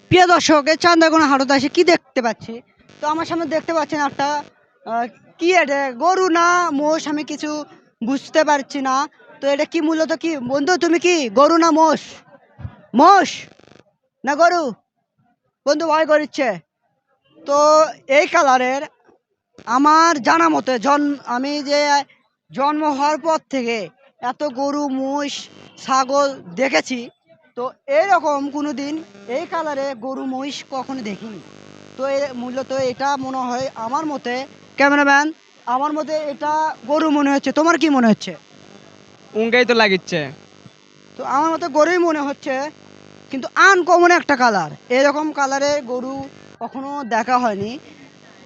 প্রিয় দর্শক, এই চান্দাগোনা হাটতে এসে কি দেখতে পাচ্ছি? তো আমার সামনে দেখতে পাচ্ছেন একটা কি এটা, গরু না মোষ, আমি কিছু বুঝতে পারছি না। তো এটা কি, মূলত কি বন্ধু? তুমি কি গরু না মোষ? মোষ না গরু? বন্ধু ভয় করছে। তো এই কালারের, আমার জানা মতে আমি যে জন্ম হওয়ার পর থেকে এত গরু মোষ ছাগল দেখেছি, তো এরকম কোনো দিন এই কালারে গরু মহিষ কখনো দেখিনি। তো মূলত এটা মনে হয় আমার মতে, ক্যামেরাম্যান, আমার মতে এটা গরু মনে হচ্ছে। তোমার কি মনে হচ্ছে? উঙ্গাই তো লাগিচ্ছে। তো আমার মতে গরুই মনে হচ্ছে, কিন্তু আনকমন একটা কালার। এরকম কালারে গরু কখনো দেখা হয়নি।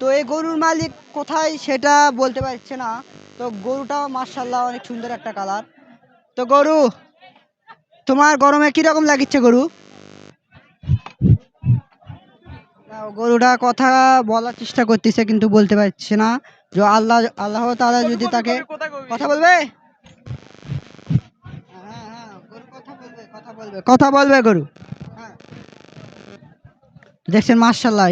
তো এই গরুর মালিক কোথায় সেটা বলতে পারছে না। তো গরুটা মার্শাল্লাহ অনেক সুন্দর একটা কালার। তো গরু, তোমার গরমে কিরকম লাগিচ্ছে গরু? গরুটা কথা বলার চেষ্টা করতেছে কিন্তু বলতে পারছে না। যে আল্লাহ আল্লাহ তাআলা যদি তাকে কথা বলবে। হ্যাঁ হ্যাঁ, গরু কথা বলবে, কথা বলবে, কথা বলবে গরু। হ্যাঁ, দেখছেন মার্শাল্লাহ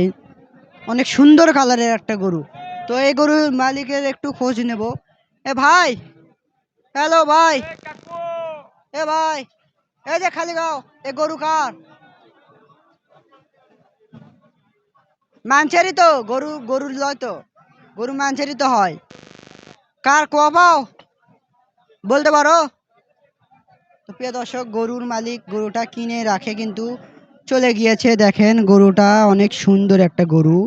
অনেক সুন্দর কালারের একটা গরু। তো এই গরুর মালিকের একটু খোঁজ নেব। এ ভাই, হ্যালো ভাই, এ ভাই, এই যে খালিগাঁও, এ গরু কার? মানছেরই তো গরু, গরুর লয় তো, গরু মানছেরই তো হয়। কার কোয়া পাও, বলতে পারো? তো প্রিয় দর্শক, গরুর মালিক গরুটা কিনে রাখে কিন্তু চলে গিয়েছে। দেখেন গরুটা অনেক সুন্দর একটা গরু।